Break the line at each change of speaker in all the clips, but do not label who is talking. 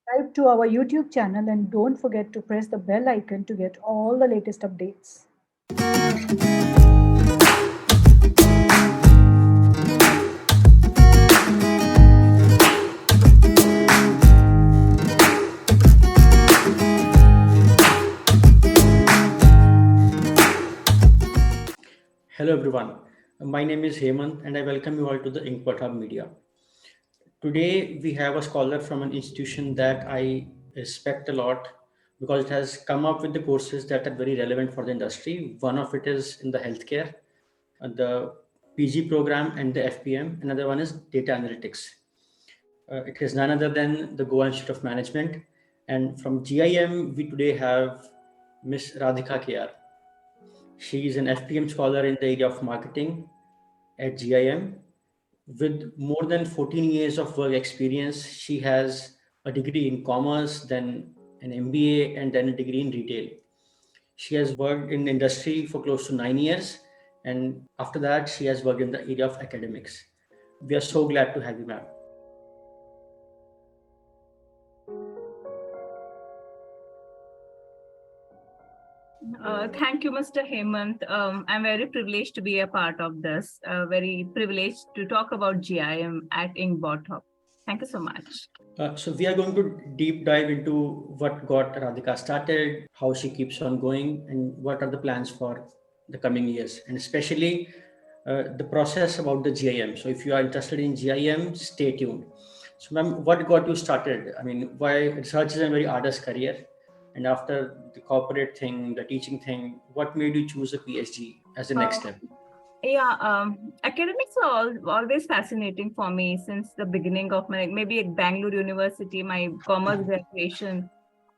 subscribe to our YouTube channel and don't forget to press the bell icon to get all the latest updates.
Hello everyone, my name is Hemant and I welcome you all to the Inkpothub media. Today we have a scholar from an institution that I respect a lot because it has come up with the courses that are very relevant for the industry. One of it is in the healthcare, the PG program and the FPM. Another one is data analytics. It is none other than the Goa Institute of Management. And from GIM, we today have Ms Radhika KR. She is an FPM scholar in the area of marketing at GIM. With more than 14 years of work experience, she has a degree in commerce, then an MBA, and then a degree in retail. She has worked in industry for close to 9 years, and after that, she has worked in the area of academics. We are so glad to have you, ma'am.
Thank you, Mr. Hemant. I'm very privileged to be a part of this. Very privileged to talk about GIM at Inkpothub. Thank you so much.
So we are going to deep dive into what got Radhika started, how she keeps on going, and what are the plans for the coming years, and especially the process about the GIM. So if you are interested in GIM, stay tuned. So ma'am, what got you started? I mean, why research is a very arduous career, and after the corporate thing, the teaching thing, what made you choose a PhD as the next step?
Academics are always fascinating for me since the beginning of my, maybe at Bangalore University, my commerce graduation,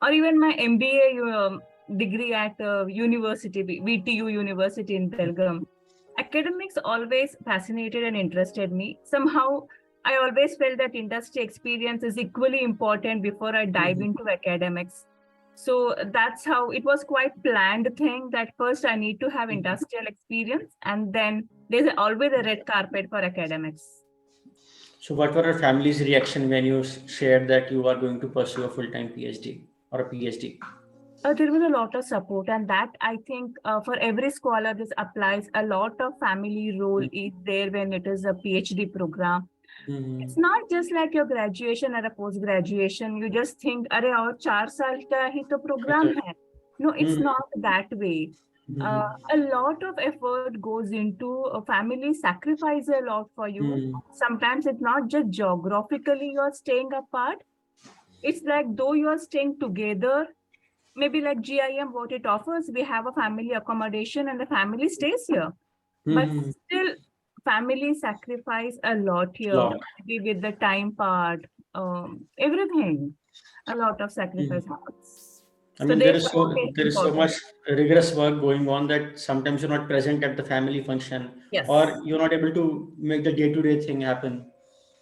or even my MBA degree at university, VTU University in Belgium. Academics always fascinated and interested me. Somehow, I always felt that industry experience is equally important before I dive into academics. So that's how it was quite planned thing that first I need to have industrial experience and then there's always a red carpet for academics.
So what were your family's reaction when you shared that you are going to pursue a full-time PhD or a PhD?
There was a lot of support, and that I think for every scholar this applies. A lot of family role is there when it is a PhD program. It's not just like your graduation or a post graduation. You just think, "Arey, aur 4 saal ka hi to program hai." No, it's not that way. A lot of effort goes into a family sacrifice a lot for you. Sometimes it's not just geographically you're staying apart. It's like though you're staying together, maybe like GIM, what it offers, we have a family accommodation and the family stays here. But still, family sacrifice a lot here, maybe with the time part, everything, a lot of sacrifice happens.
I mean, there is so much rigorous work going on that sometimes you're not present at the family function,
Yes.
or you're not able to make the day-to-day thing happen.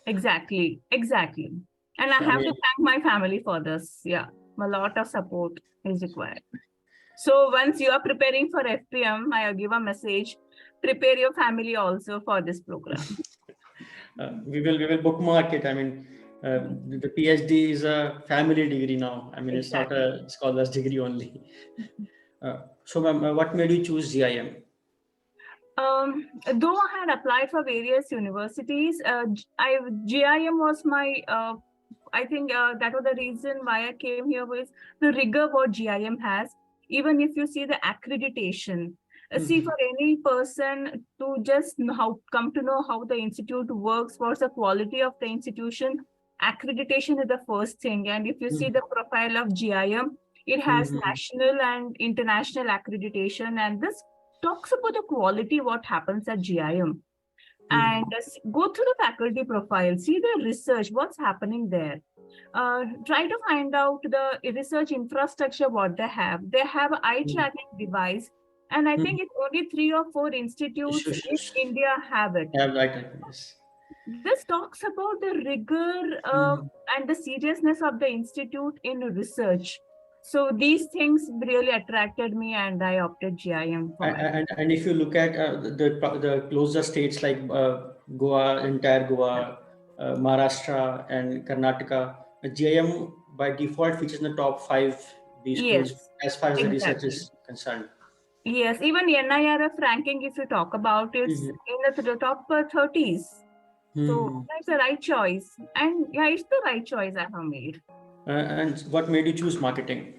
Exactly. And I have to thank my family for this. Yeah, a lot of support is required. So once you are preparing for FPM, I give a message, prepare your family also for this program.
We will bookmark it. I mean, the PhD is a family degree now. I mean, exactly. It's not a scholar's degree only. So, ma'am, what made you choose GIM?
Though I had applied for various universities, GIM was my, I think that was the reason why I came here was the rigor what GIM has. Even if you see the accreditation, see for any person to just come to know how the institute works, what's the quality of the institution, accreditation is the first thing. And if you see the profile of GIM, it has national and international accreditation, and this talks about the quality, what happens at GIM. And go through the faculty profile, see the research, what's happening there. Try to find out the research infrastructure, what they have. They have an eye tracking device, and I think it's only 3 or 4 institutes in India have it. This talks about the rigor and the seriousness of the institute in research. So these things really attracted me, and I opted GIM.
And if you look at the closer states like Goa, entire Goa, Maharashtra, and Karnataka, GIM by default features in the top 5 B schools
Yes,
as far as the research
exactly.
is concerned.
Yes, even NIRF ranking, if you talk about, it's in the top 30s. So that's the right choice. And yeah, it's the right choice I have made.
And what made you choose marketing?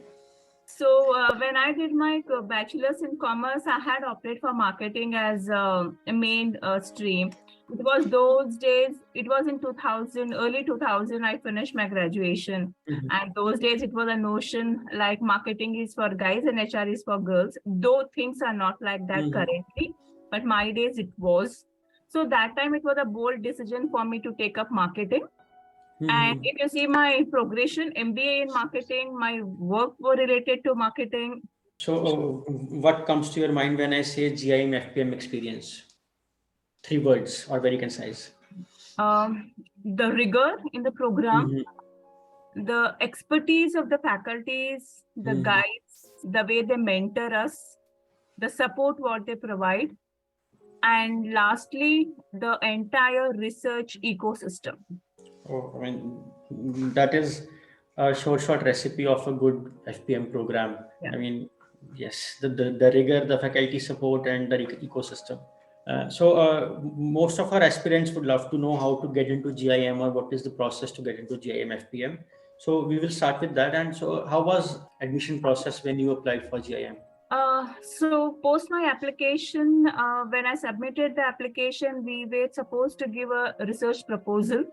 So when I did my bachelor's in commerce, I had opted for marketing as a main stream. It was those days, it was in 2000, early 2000, I finished my graduation. And those days it was a notion like marketing is for guys and HR is for girls, though things are not like that currently. But my days it was. So that time it was a bold decision for me to take up marketing. And if you see my progression, MBA in marketing, my work were related to marketing.
So, what comes to your mind when I say GIM FPM experience? 3 words or very concise.
The rigor in the program, the expertise of the faculties, the guides, the way they mentor us, the support what they provide, and lastly, the entire research ecosystem.
Oh, I mean, that is a short recipe of a good FPM program.
Yeah.
I mean, yes, the rigor, the faculty support, and the ecosystem. So, most of our aspirants would love to know how to get into GIM or what is the process to get into GIM FPM. So, we will start with that. And so, how was admission process when you applied for GIM?
So post my application, when I submitted the application, we were supposed to give a research proposal,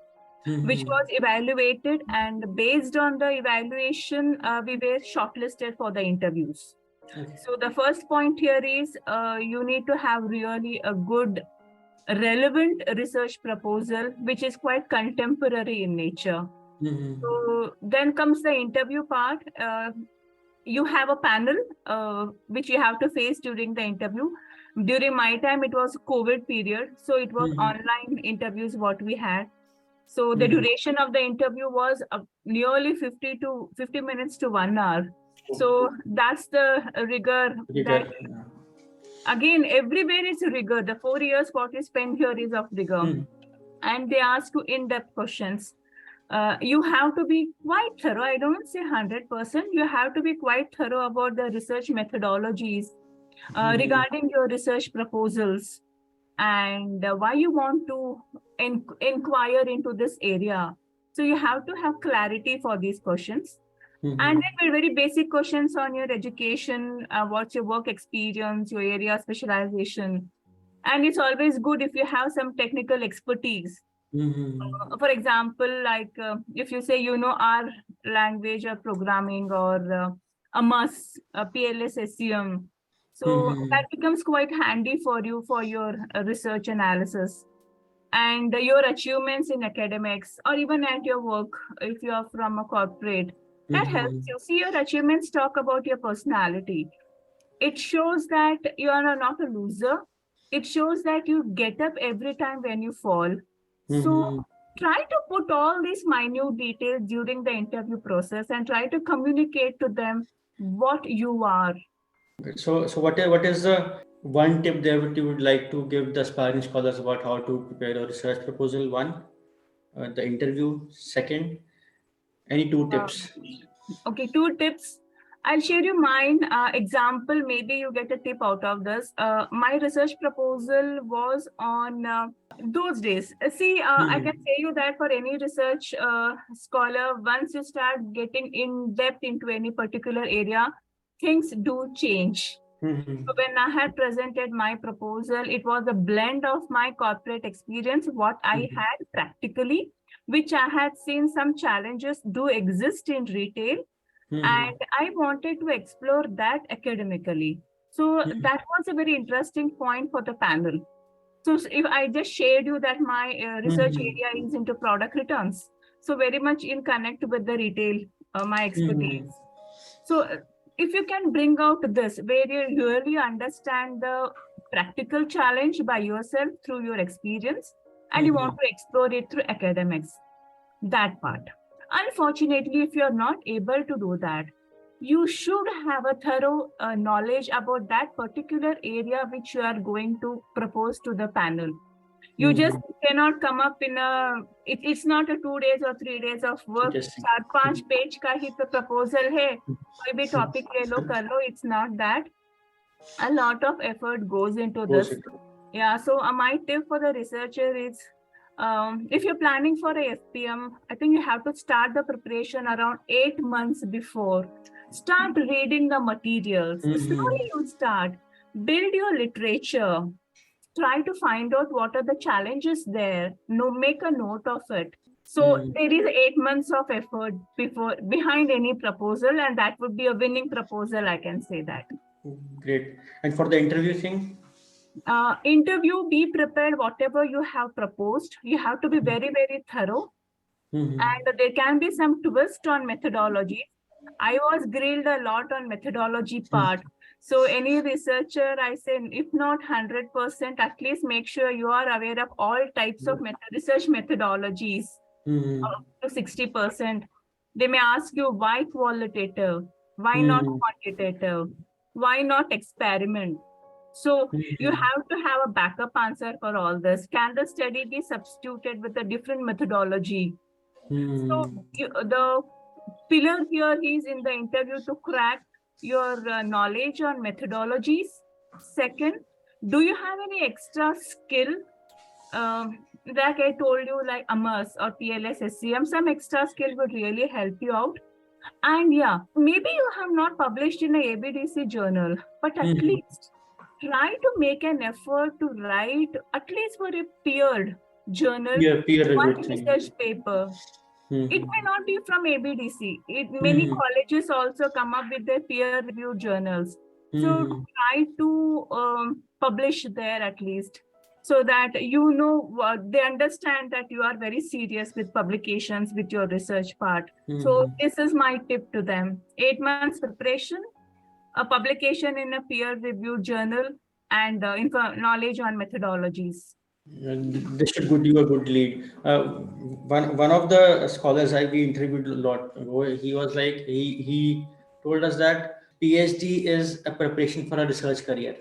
which was evaluated, and based on the evaluation, we were shortlisted for the interviews. Okay. So the first point here is you need to have really a good, relevant research proposal, which is quite contemporary in nature. So then comes the interview part. You have a panel which you have to face during the interview. During my time, it was COVID period, so it was online interviews what we had. So the duration of the interview was nearly 50 minutes to 1 hour. So that's the rigor. That, again, everywhere is rigor. The 4 years what we spend here is of rigor. And they ask you in-depth questions. You have to be quite thorough. I don't say 100%. You have to be quite thorough about the research methodologies regarding your research proposals and why you want to inquire into this area. So you have to have clarity for these questions. And then very basic questions on your education, what's your work experience, your area specialization. And it's always good if you have some technical expertise. For example, like if you say, R language or programming or a MUS, a PLS, SEM. So that becomes quite handy for you for your research analysis. And your achievements in academics or even at your work, if you are from a corporate, that helps you. See, your achievements talk about your personality. It shows that you are not a loser. It shows that you get up every time when you fall. So try to put all these minute details during the interview process and try to communicate to them what you are.
So what is the one tip there you would like to give the aspiring scholars about how to prepare a research proposal? One, the interview. Second, any 2 tips?
Okay, 2 tips. I'll share you mine. Example, maybe you get a tip out of this. My research proposal was on those days. I can say you that for any research scholar, once you start getting in depth into any particular area, things do change. So when I had presented my proposal, it was a blend of my corporate experience, what I had practically, which I had seen some challenges do exist in retail. And I wanted to explore that academically. So that was a very interesting point for the panel. So if I just shared you that my research area is into product returns, so very much in connect with the retail, my expertise. So if you can bring out this, where you really understand the practical challenge by yourself through your experience, and you want to explore it through academics, that part. Unfortunately, if you're not able to do that, you should have a thorough knowledge about that particular area which you are going to propose to the panel. You just cannot come up in it's not a 2 days or 3 days of work.
Interesting.
4-5 page ka hi to proposal hai, koi bhi topic le lo, kar lo. It's not that. A lot of effort goes into this. Yeah, so my tip for the researcher is, if you're planning for a FPM, I think you have to start the preparation around 8 months before. Start reading the materials. Slowly you start. Build your literature. Try to find out what are the challenges there. No, make a note of it. So there is 8 months of effort behind any proposal, and that would be a winning proposal, I can say that.
Great. And for the interview thing?
Interview, be prepared whatever you have proposed. You have to be very, very thorough. And there can be some twist on methodology. I was grilled a lot on methodology part. So any researcher, I say, if not 100%, at least make sure you are aware of all types of research methodologies. Up to 60%. They may ask you why qualitative, why not quantitative, why not experiment. So you have to have a backup answer for all this. Can the study be substituted with a different methodology? So the pillar here is in the interview to crack your knowledge on methodologies. Second, do you have any extra skill? Like I told you, like AMAS or TLS SCM, some extra skill would really help you out. And yeah, maybe you have not published in a ABDC journal, but at least try to make an effort to write at least for a peered journal, one research paper. It may not be from ABDC. Many colleges also come up with their peer-reviewed journals. So try to publish there at least, so that they understand that you are very serious with publications, with your research part. So this is my tip to them. 8 months preparation, a publication in a peer-reviewed journal, and knowledge on methodologies.
This should give you a good lead. One of the scholars we interviewed a lot ago, he was like, he told us that PhD is a preparation for a research career.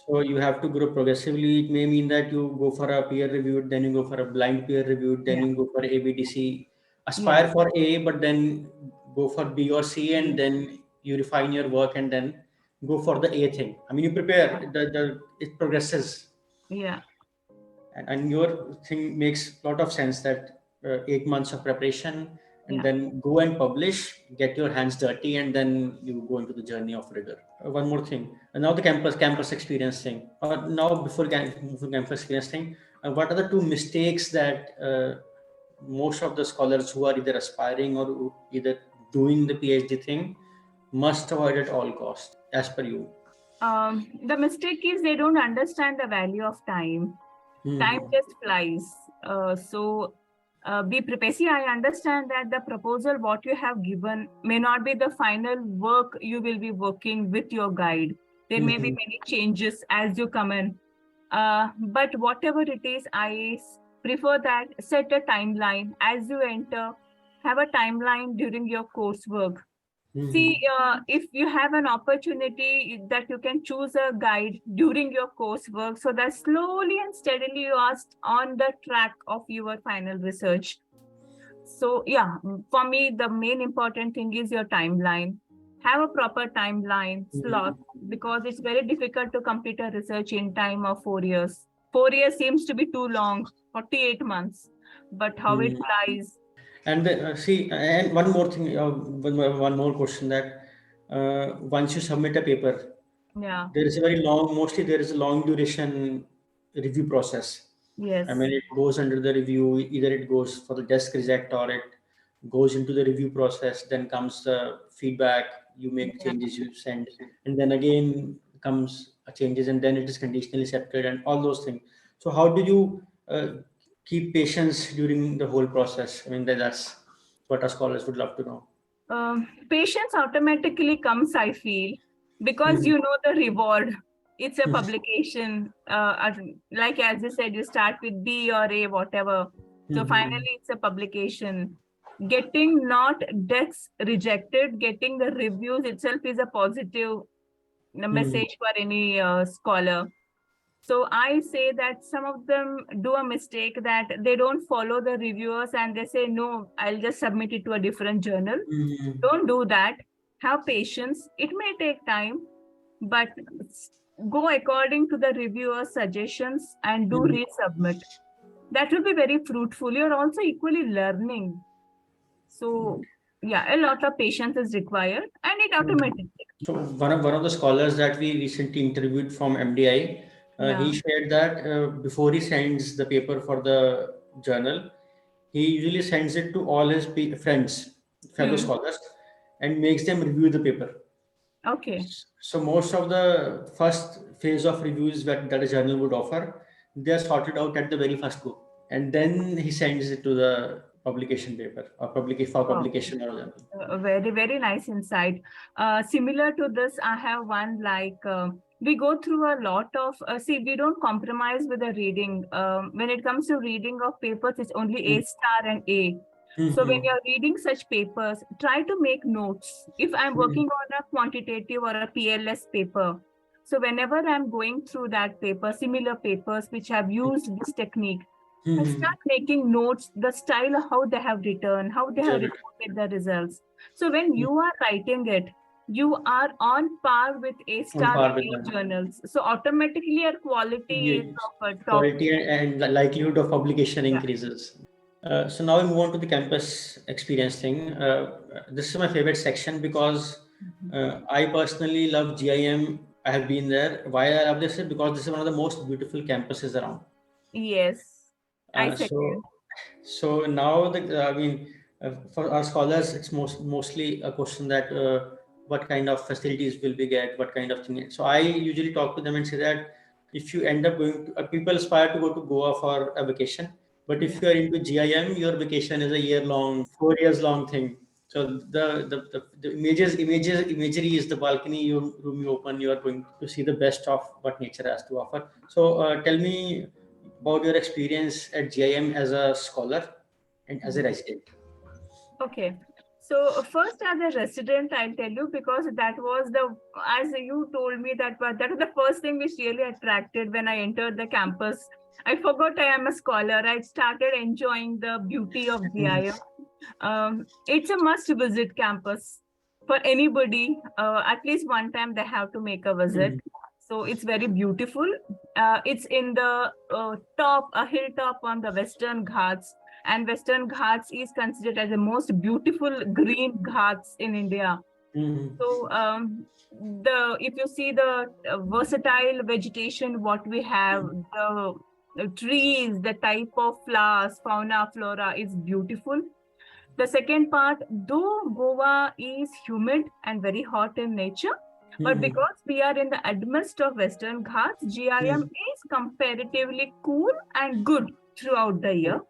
So you have to grow progressively. It may mean that you go for a peer reviewed, then you go for a blind peer reviewed, then you go for ABDC, aspire for A, but then go for B or C, and then you refine your work and then go for the A thing. I mean, you prepare, it progresses.
Yeah.
And your thing makes a lot of sense, that 8 months of preparation, and then go and publish, get your hands dirty, and then you go into the journey of rigor. One more thing, and now the campus experience thing. Now before campus experience thing, what are the 2 mistakes that most of the scholars who are either aspiring or either doing the PhD thing must avoid at all costs, as per you?
The mistake is they don't understand the value of time. Time just flies. So be prepared. See, I understand that the proposal, what you have given, may not be the final work you will be working with your guide. There may be many changes as you come in. But whatever it is, I prefer that set a timeline as you enter. Have a timeline during your coursework. See, if you have an opportunity that you can choose a guide during your coursework, so that slowly and steadily you are on the track of your final research. So yeah, for me, the main important thing is your timeline. Have a proper timeline slot, because it's very difficult to complete a research in time of 4 years. 4 years seems to be too long, 48 months, but how it flies.
And and one more thing, one more question, that once you submit a paper, there is a very long, mostly there is a long duration review process.
Yes.
I mean, it goes under the review, either it goes for the desk reject or it goes into the review process, then comes the feedback, you make changes, you send, and then again comes changes, and then it is conditionally accepted and all those things. So how do you keep patience during the whole process? I mean, that's what our scholars would love to know.
Patience automatically comes, I feel, because you know the reward. It's a publication. Like as you said, you start with B or A, whatever. So finally, it's a publication. Getting not desks rejected, getting the reviews itself is a positive message for any scholar. So I say that some of them do a mistake that they don't follow the reviewers and they say, no, I'll just submit it to a different journal. Don't do that. Have patience. It may take time, but go according to the reviewer's suggestions and do resubmit. That will be very fruitful. You're also equally learning. So yeah, a lot of patience is required and it automatically.
So one of the scholars that we recently interviewed from MDI, he shared that before he sends the paper for the journal, he usually sends it to all his friends, fellow scholars, and makes them review the paper.
Okay.
So most of the first phase of reviews that a journal would offer, they are sorted out at the very first go, and then he sends it to the publication paper or publication or journal.
Very, very nice insight. Similar to this, I have one like we go through a lot of, see, we don't compromise with the reading. When it comes to reading of papers, it's only A star and A. So when you're reading such papers, try to make notes. If I'm working on a quantitative or a PLS paper, so whenever I'm going through that paper, similar papers which have used this technique, I start making notes, the style of how they have written, how they have reported the results. So when you are writing it, you are on par with A star A journals. So automatically your quality is of a top.
Quality and likelihood of publication increases. So now we move on to the campus experience thing. This is my favorite section because I personally love GIM. I have been there. Why I love this is because this is one of the most beautiful campuses around.
Yes, I second.
So now for our scholars, it's mostly a question that what kind of facilities will we get, what kind of thing. So I usually talk to them and say that if you end up going to, people aspire to go to Goa for a vacation, but if you are into GIM, your vacation is a year-long, 4 years long thing. So the imagery is the balcony room you open. You are going to see the best of what nature has to offer. So tell me about your experience at GIM as a scholar and as a resident.
Okay. So first as a resident, I'll tell you, because that was as you told me, that was the first thing which really attracted when I entered the campus. I forgot I am a scholar. I started enjoying the beauty of GIM. It's a must visit campus for anybody. At least one time they have to make a visit. So it's very beautiful. It's in the a hilltop on the Western Ghats. And Western Ghats is considered as the most beautiful green Ghats in India. So if you see the versatile vegetation, what we have, the trees, the type of flowers, fauna, flora is beautiful. The second part, though Goa is humid and very hot in nature, but because we are in the midst of Western Ghats, GIM is comparatively cool and good throughout the year.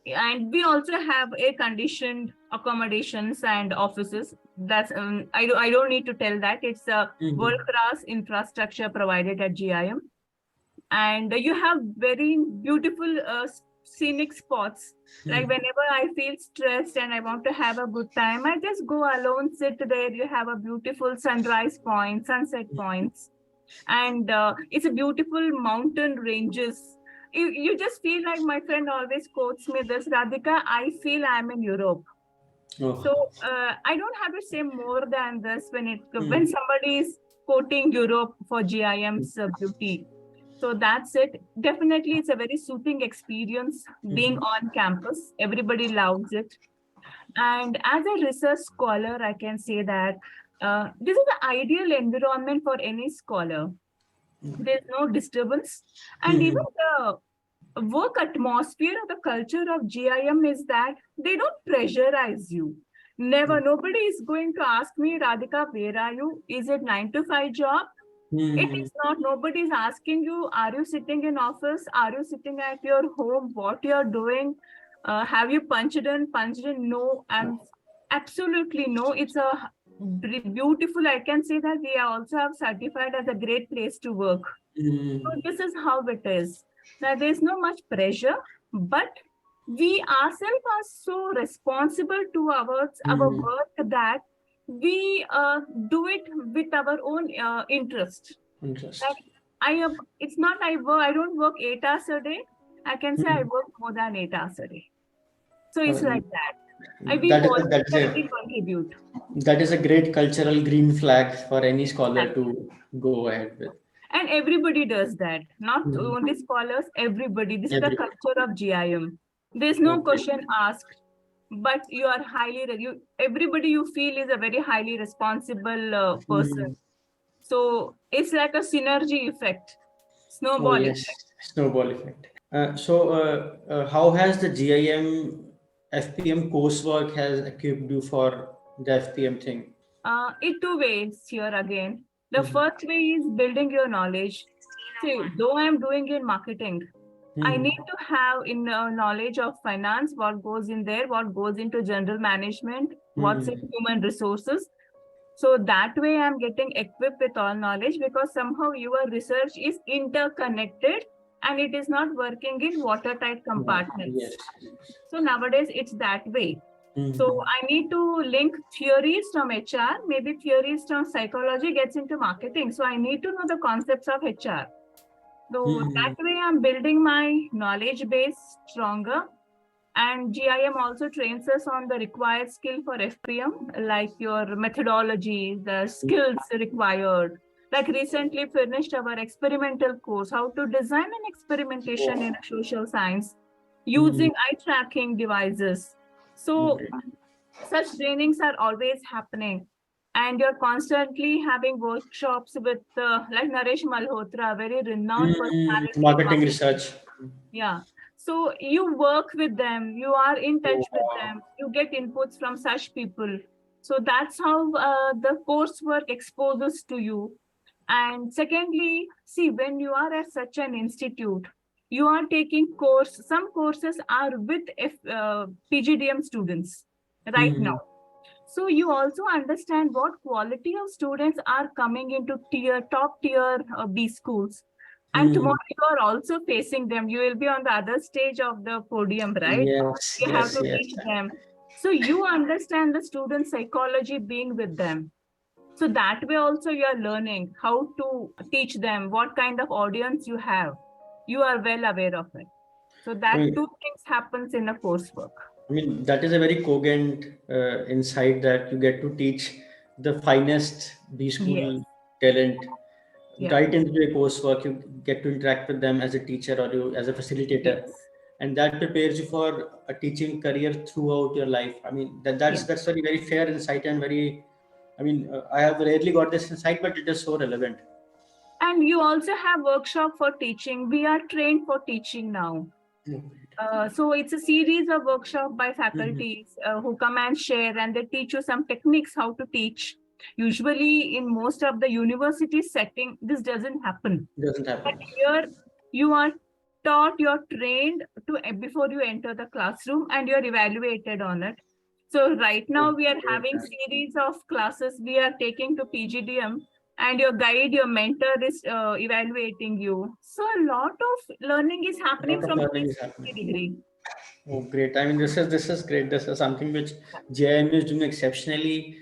And we also have air-conditioned accommodations and offices. That's I don't need to tell that. It's a world-class infrastructure provided at GIM. And you have very beautiful scenic spots. Like whenever I feel stressed and I want to have a good time, I just go alone, sit there. You have a beautiful sunrise point, sunset points. And it's a beautiful mountain ranges. You just feel like, my friend always quotes me this, Radhika, I feel I'm in Europe. So I don't have to say more than this when somebody is quoting Europe for GIM's beauty. So that's it. Definitely, it's a very soothing experience being on campus. Everybody loves it. And as a research scholar, I can say that this is the ideal environment for any scholar. There's no disturbance. And even the work atmosphere or the culture of GIM is that they don't pressurize you. Never. Nobody is going to ask me, Radhika, where are you? Is it 9 to 5 job? It is not. Nobody is asking you, are you sitting in office? Are you sitting at your home? What you're doing? Have you punched in? No, and absolutely no. It's a beautiful. I can say that we are also have certified as a great place to work. So this is how it is. Now there's no much pressure, but we ourselves are so responsible to our work that we do it with our own interest.
Interest.
It's not I don't work 8 hours a day. I can say I work more than 8 hours a day. So it's like that. We voluntarily contribute.
That is a great cultural green flag for any scholar to go ahead with.
And everybody does that. Not only scholars, everybody. This is the culture of GIM. There's no question asked, but you are everybody you feel is a very highly responsible person. So it's like a synergy effect, snowball effect.
Snowball effect. How has the GIM FPM coursework has equipped you for the FPM thing?
In two ways here again. The first way is building your knowledge. See, though I'm doing in marketing, I need to have knowledge of finance, what goes in there, what goes into general management, what's in human resources. So that way I'm getting equipped with all knowledge, because somehow your research is interconnected and it is not working in watertight compartments. So nowadays it's that way. So I need to link theories from HR, maybe theories from psychology gets into marketing. So I need to know the concepts of HR. So that way I'm building my knowledge base stronger. And GIM also trains us on the required skill for FPM, like your methodology, the skills required. Like recently finished our experimental course, how to design an experimentation in social science using eye tracking devices. So such trainings are always happening. And you're constantly having workshops with like Naresh Malhotra, very renowned personality.
Marketing research.
Yeah. So you work with them, you are in touch with them, you get inputs from such people. So that's how the coursework exposes to you. And secondly, see, when you are at such an institute, you are taking some courses are with PGDM students right now. So you also understand what quality of students are coming into top tier B schools. And tomorrow you are also facing them. You will be on the other stage of the podium, right? You have to teach them. So you understand the student psychology being with them. So that way also you are learning how to teach them, what kind of audience you have. You are well aware of it. So that two things happens in a coursework.
I mean, that is a very cogent insight that you get to teach the finest B school talent right into a coursework. You get to interact with them as a teacher or you as a facilitator, and that prepares you for a teaching career throughout your life. I mean, that's very very fair insight and very. I mean, I have rarely got this insight, but it is so relevant.
And you also have workshop for teaching. We are trained for teaching now. So it's a series of workshops by faculties who come and share, and they teach you some techniques how to teach. Usually in most of the university setting, this doesn't happen. But here you are taught, you're trained before you enter the classroom, and you're evaluated on it. So right now we are having series of classes we are taking to PGDM, and your guide, your mentor is evaluating you. So a lot of learning is happening from degree.
Oh, great! I mean, this is great. This is something which GIM is doing exceptionally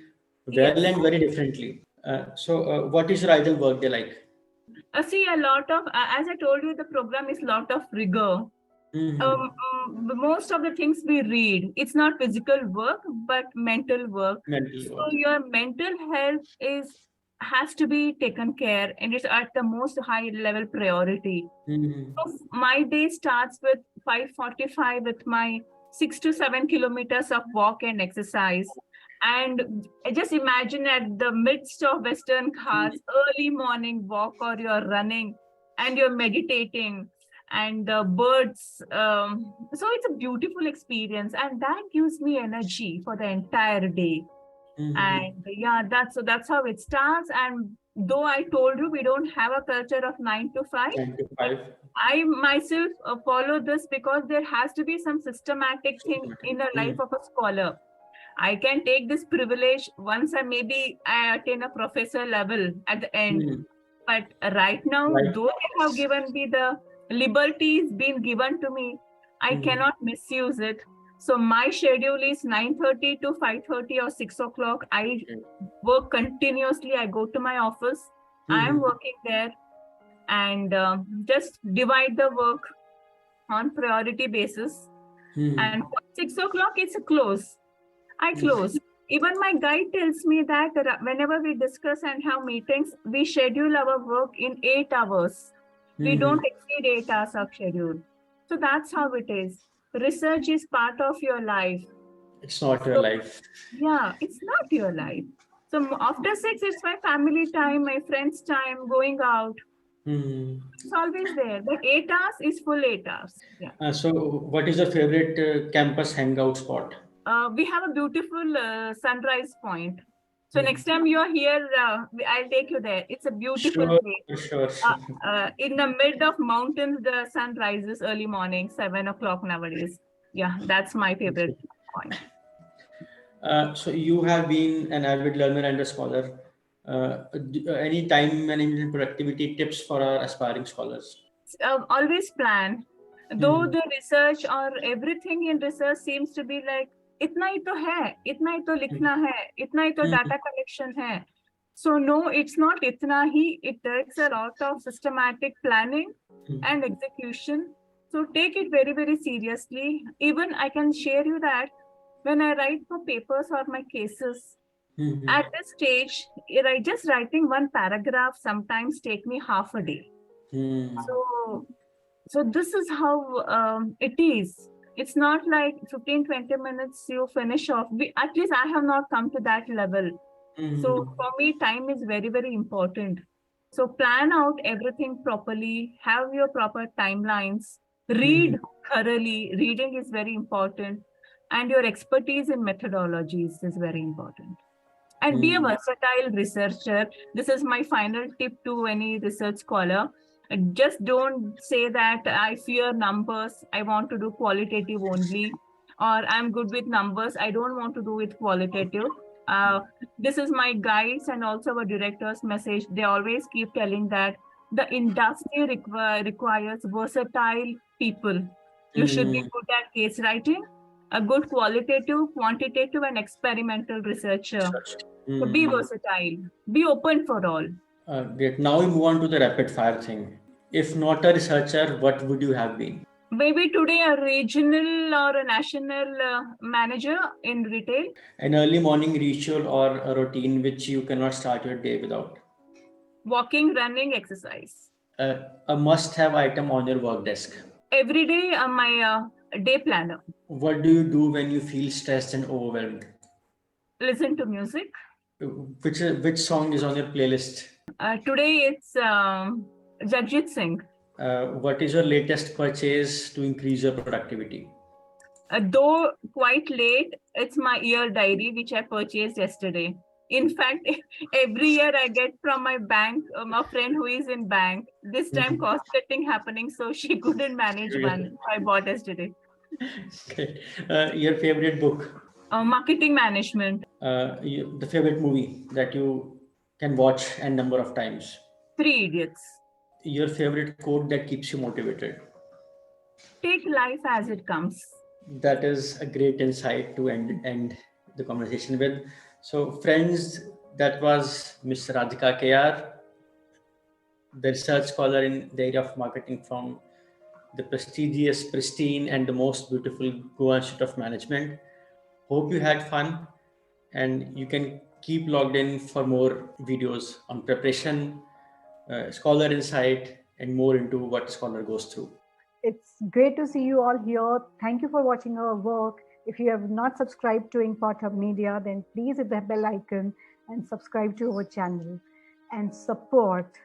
well and very differently. What is your ideal work day like?
See, a lot of, as I told you, the program is a lot of rigor. Most of the things we read, it's not physical work, but mental work. So your mental health has to be taken care, and it's at the most high level priority. So my day starts with 5:45 with my 6 to 7 kilometers of walk and exercise. And just imagine at the midst of Western Ghats, early morning walk, or you're running and you're meditating and the birds. So it's a beautiful experience, and that gives me energy for the entire day. And yeah, that's how it starts. And though I told you we don't have a culture of 9 to 5, I myself follow this because there has to be some systematic thing in the life of a scholar. I can take this privilege once I attain a professor level at the end. But right now, though they have given me the liberties being given to me, I cannot misuse it. So my schedule is 9:30 to 5:30 or 6 o'clock. I work continuously. I go to my office. I am working there, and just divide the work on priority basis. And 6 o'clock, it's a close. I close. Even my guide tells me that whenever we discuss and have meetings, we schedule our work in 8 hours. We don't exceed 8 hours of schedule. So that's how it is. Research is part of your life.
It's not your life.
Yeah, it's not your life. So after 6, it's my family time, my friends' time, going out. It's always there. But 8 hours is full 8 hours. Yeah.
So, what is your favorite campus hangout spot?
We have a beautiful sunrise point. So next time you're here, I'll take you there. It's a beautiful place.
Sure.
In the mid of mountains, the sun rises early morning, 7 o'clock nowadays. Yeah, that's my favorite point.
So you have been an avid learner and a scholar. Any time management productivity tips for our aspiring scholars?
Always plan. Though the research or everything in research seems to be like, इतना ही तो है, इतना ही तो लिखना है, इतना ही तो data collection है. So no, it's not itna hi. It takes a lot of systematic planning and execution. So take it very, very seriously. Even I can share you that when I write for papers or my cases, at this stage, just writing one paragraph sometimes take me half a day. So this is how it is. It's not like 15-20 minutes you finish off. At least I have not come to that level. So for me, time is very, very important. So plan out everything properly, have your proper timelines, read thoroughly. Reading is very important. And your expertise in methodologies is very important. And be a versatile researcher. This is my final tip to any research scholar. Just don't say that I fear numbers, I want to do qualitative only, or I'm good with numbers, I don't want to do with qualitative. This is my guides and also our director's message. They always keep telling that the industry requires versatile people. You should be good at case writing, a good qualitative, quantitative, and experimental researcher. So be versatile, be open for all.
Great. Now we move on to the rapid fire thing. If not a researcher, what would you have been?
Maybe today a regional or a national manager in retail.
An early morning ritual or a routine which you cannot start your day without.
Walking, running, exercise.
A must-have item on your work desk.
Every day my day planner.
What do you do when you feel stressed and overwhelmed?
Listen to music.
Which song is on your playlist?
Today it's Jagjit Singh.
What is your latest purchase to increase your productivity?
Though quite late, it's my year diary, which I purchased yesterday. In fact, every year I get from my bank, a friend who is in bank. This time cost cutting happening, so she couldn't manage one. I bought yesterday.
Okay. Your favorite book?
Marketing management.
The favorite movie that you can watch a number of times?
3 Idiots.
Your favorite quote that keeps you motivated?
Take life as it comes.
That is a great insight to end the conversation with. So friends, that was Ms Radhika KR, the research scholar in the area of marketing from the prestigious, pristine, and the most beautiful Goa Institute of Management. Hope you had fun, and you can keep logged in for more videos on preparation, scholar insight, and more into what a scholar goes through.
It's great to see you all here. Thank you for watching our work. If you have not subscribed to Inkpothub Media, then please hit the bell icon and subscribe to our channel and support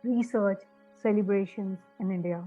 research celebrations in India.